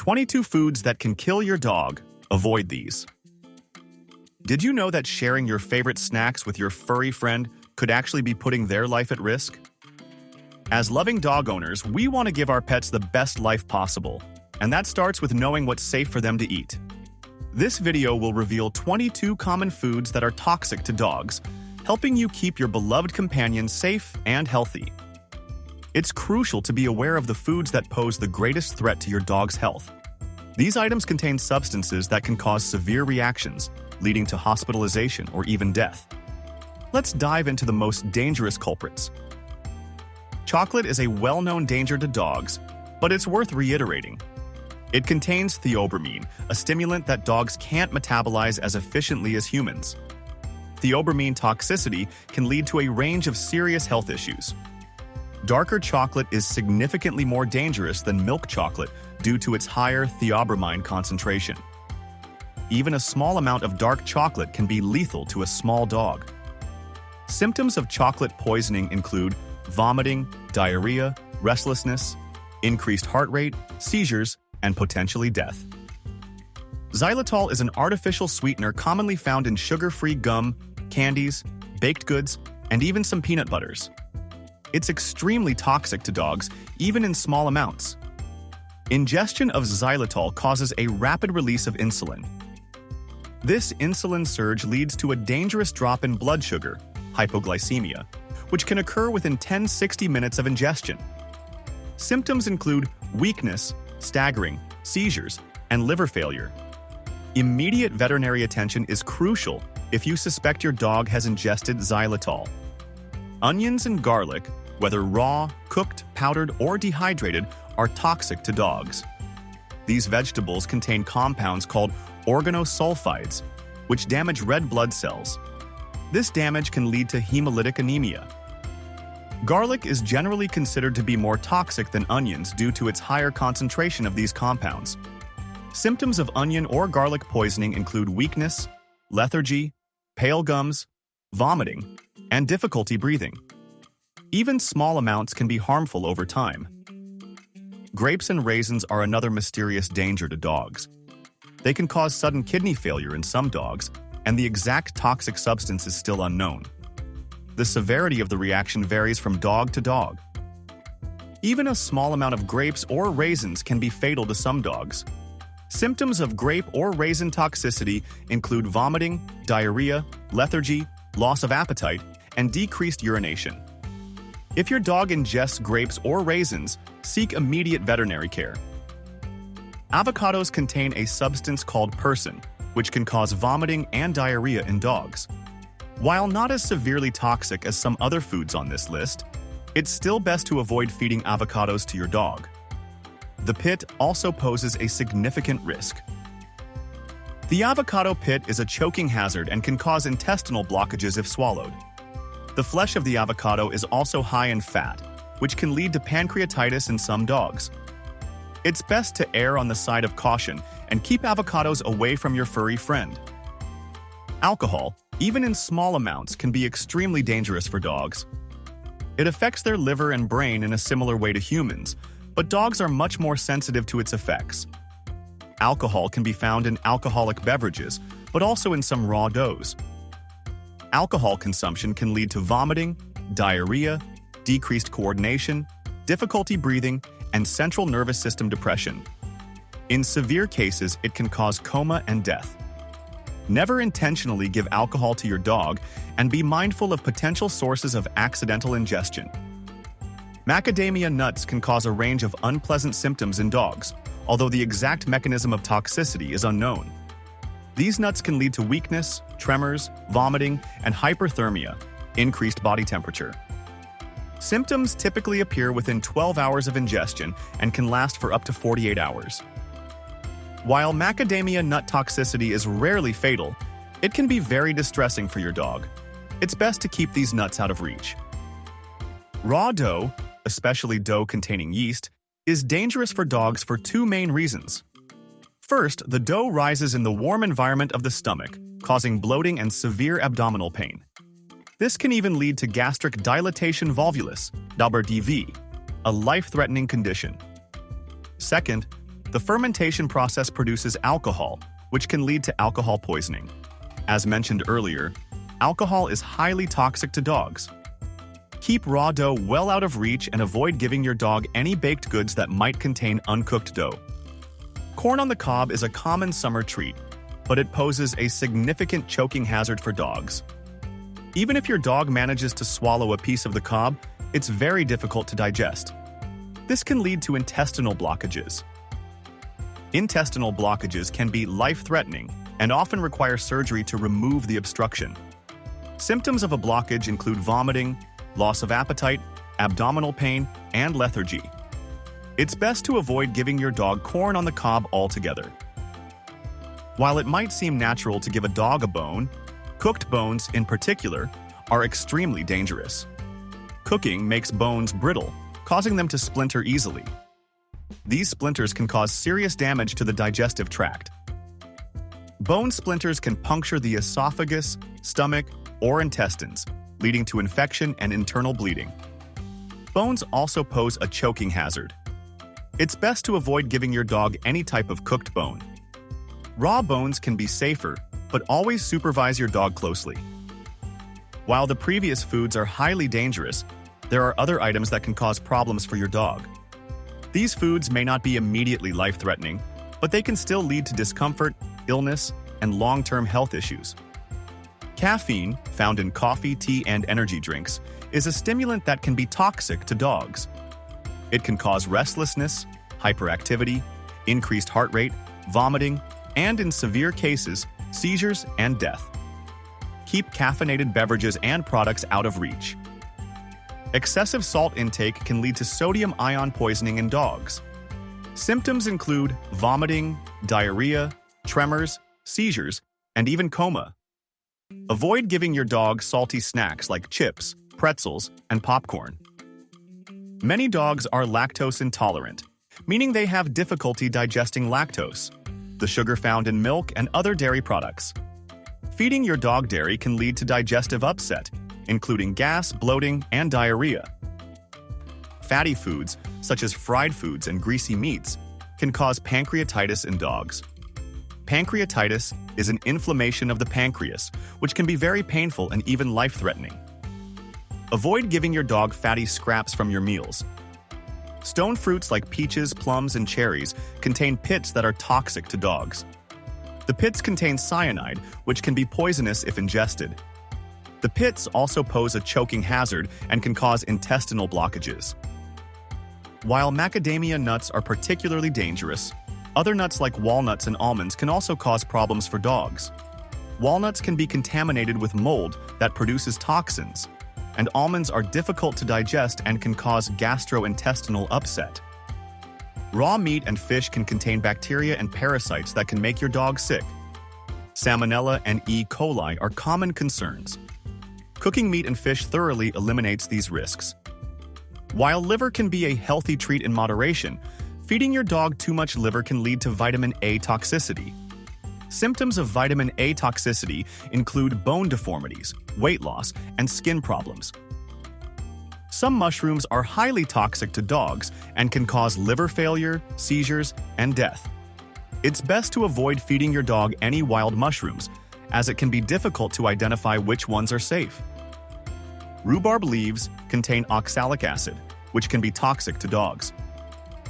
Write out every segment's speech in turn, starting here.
22 foods that can kill your dog. Avoid these. Did you know that sharing your favorite snacks with your furry friend could actually be putting their life at risk? As loving dog owners, we want to give our pets the best life possible, and that starts with knowing what's safe for them to eat. This video will reveal 22 common foods that are toxic to dogs, helping you keep your beloved companion safe and healthy. It's crucial to be aware of the foods that pose the greatest threat to your dog's health. These items contain substances that can cause severe reactions, leading to hospitalization or even death. Let's dive into the most dangerous culprits. Chocolate is a well-known danger to dogs, but it's worth reiterating. It contains theobromine, a stimulant that dogs can't metabolize as efficiently as humans. Theobromine toxicity can lead to a range of serious health issues. Darker chocolate is significantly more dangerous than milk chocolate due to its higher theobromine concentration. Even a small amount of dark chocolate can be lethal to a small dog. Symptoms of chocolate poisoning include vomiting, diarrhea, restlessness, increased heart rate, seizures, and potentially death. Xylitol is an artificial sweetener commonly found in sugar-free gum, candies, baked goods, and even some peanut butters. It's extremely toxic to dogs, even in small amounts. Ingestion of xylitol causes a rapid release of insulin. This insulin surge leads to a dangerous drop in blood sugar, hypoglycemia, which can occur within 10-60 minutes of ingestion. Symptoms include weakness, staggering, seizures, and liver failure. Immediate veterinary attention is crucial if you suspect your dog has ingested xylitol. Onions and garlic, whether raw, cooked, powdered, or dehydrated, are toxic to dogs. These vegetables contain compounds called organosulfides, which damage red blood cells. This damage can lead to hemolytic anemia. Garlic is generally considered to be more toxic than onions due to its higher concentration of these compounds. Symptoms of onion or garlic poisoning include weakness, lethargy, pale gums, vomiting, and difficulty breathing. Even small amounts can be harmful over time. Grapes and raisins are another mysterious danger to dogs. They can cause sudden kidney failure in some dogs, and the exact toxic substance is still unknown. The severity of the reaction varies from dog to dog. Even a small amount of grapes or raisins can be fatal to some dogs. Symptoms of grape or raisin toxicity include vomiting, diarrhea, lethargy, loss of appetite, and decreased urination. If your dog ingests grapes or raisins, seek immediate veterinary care. Avocados contain a substance called persin, which can cause vomiting and diarrhea in dogs. While not as severely toxic as some other foods on this list, it's still best to avoid feeding avocados to your dog. The pit also poses a significant risk. The avocado pit is a choking hazard and can cause intestinal blockages if swallowed. The flesh of the avocado is also high in fat, which can lead to pancreatitis in some dogs. It's best to err on the side of caution and keep avocados away from your furry friend. Alcohol, even in small amounts, can be extremely dangerous for dogs. It affects their liver and brain in a similar way to humans, but dogs are much more sensitive to its effects. Alcohol can be found in alcoholic beverages, but also in some raw doughs. Alcohol consumption can lead to vomiting, diarrhea, decreased coordination, difficulty breathing, and central nervous system depression. In severe cases, it can cause coma and death. Never intentionally give alcohol to your dog, and be mindful of potential sources of accidental ingestion. Macadamia nuts can cause a range of unpleasant symptoms in dogs, although the exact mechanism of toxicity is unknown. These nuts can lead to weakness, tremors, vomiting, and hyperthermia, increased body temperature. Symptoms typically appear within 12 hours of ingestion and can last for up to 48 hours. While macadamia nut toxicity is rarely fatal, it can be very distressing for your dog. It's best to keep these nuts out of reach. Raw dough, especially dough containing yeast, is dangerous for dogs for two main reasons. First, the dough rises in the warm environment of the stomach, causing bloating and severe abdominal pain. This can even lead to gastric dilatation volvulus, DV, a life-threatening condition. Second, The fermentation process produces alcohol, which can lead to alcohol poisoning. As mentioned earlier, alcohol is highly toxic to dogs. Keep raw dough well out of reach and avoid giving your dog any baked goods that might contain uncooked dough. Corn on the cob is a common summer treat, but it poses a significant choking hazard for dogs. Even if your dog manages to swallow a piece of the cob, it's very difficult to digest. This can lead to intestinal blockages. Intestinal blockages can be life-threatening and often require surgery to remove the obstruction. Symptoms of a blockage include vomiting, loss of appetite, abdominal pain, and lethargy. It's best to avoid giving your dog corn on the cob altogether. While it might seem natural to give a dog a bone, cooked bones, in particular, are extremely dangerous. Cooking makes bones brittle, causing them to splinter easily. These splinters can cause serious damage to the digestive tract. Bone splinters can puncture the esophagus, stomach, or intestines, leading to infection and internal bleeding. Bones also pose a choking hazard. It's best to avoid giving your dog any type of cooked bone. Raw bones can be safer, but always supervise your dog closely. While the previous foods are highly dangerous, there are other items that can cause problems for your dog. These foods may not be immediately life-threatening, but they can still lead to discomfort, illness, and long-term health issues. Caffeine, found in coffee, tea, and energy drinks, is a stimulant that can be toxic to dogs. It can cause restlessness, hyperactivity, increased heart rate, vomiting, and in severe cases, seizures and death. Keep caffeinated beverages and products out of reach. Excessive salt intake can lead to sodium ion poisoning in dogs. Symptoms include vomiting, diarrhea, tremors, seizures, and even coma. Avoid giving your dog salty snacks like chips, pretzels, and popcorn. Many dogs are lactose intolerant, meaning they have difficulty digesting lactose, the sugar found in milk and other dairy products. Feeding your dog dairy can lead to digestive upset, including gas, bloating, and diarrhea. Fatty foods, such as fried foods and greasy meats, can cause pancreatitis in dogs. Pancreatitis is an inflammation of the pancreas, which can be very painful and even life-threatening. Avoid giving your dog fatty scraps from your meals. Stone fruits like peaches, plums, and cherries contain pits that are toxic to dogs. The pits contain cyanide, which can be poisonous if ingested. The pits also pose a choking hazard and can cause intestinal blockages. While macadamia nuts are particularly dangerous, other nuts like walnuts and almonds can also cause problems for dogs. Walnuts can be contaminated with mold that produces toxins, and almonds are difficult to digest and can cause gastrointestinal upset. Raw meat and fish can contain bacteria and parasites that can make your dog sick. Salmonella and E. coli are common concerns. Cooking meat and fish thoroughly eliminates these risks. While liver can be a healthy treat in moderation, feeding your dog too much liver can lead to vitamin A toxicity. Symptoms of vitamin A toxicity include bone deformities, weight loss, and skin problems. Some mushrooms are highly toxic to dogs and can cause liver failure, seizures, and death. It's best to avoid feeding your dog any wild mushrooms, as it can be difficult to identify which ones are safe. Rhubarb leaves contain oxalic acid, which can be toxic to dogs.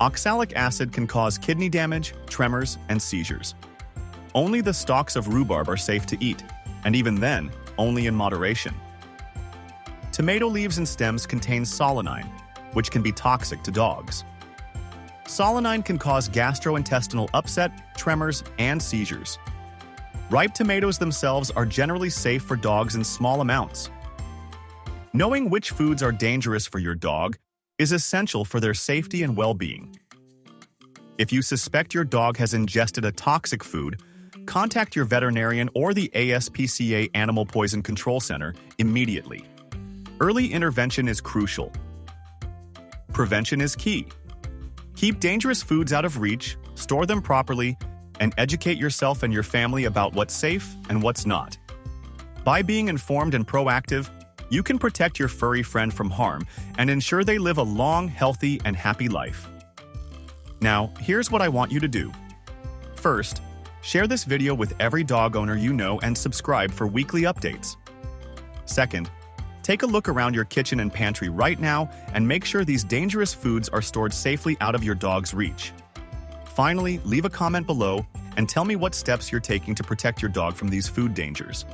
Oxalic acid can cause kidney damage, tremors, and seizures. Only the stalks of rhubarb are safe to eat, and even then, only in moderation. Tomato leaves and stems contain solanine, which can be toxic to dogs. Solanine can cause gastrointestinal upset, tremors, and seizures. Ripe tomatoes themselves are generally safe for dogs in small amounts. Knowing which foods are dangerous for your dog is essential for their safety and well-being. If you suspect your dog has ingested a toxic food, contact your veterinarian or the ASPCA Animal Poison Control Center immediately. Early intervention is crucial. Prevention is key. Keep dangerous foods out of reach, store them properly, and educate yourself and your family about what's safe and what's not. By being informed and proactive, you can protect your furry friend from harm and ensure they live a long, healthy, and happy life. Now, here's what I want you to do. First, share this video with every dog owner you know and subscribe for weekly updates. Second, take a look around your kitchen and pantry right now and make sure these dangerous foods are stored safely out of your dog's reach. Finally, leave a comment below and tell me what steps you're taking to protect your dog from these food dangers.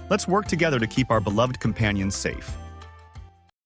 Let's work together to keep our beloved companions safe.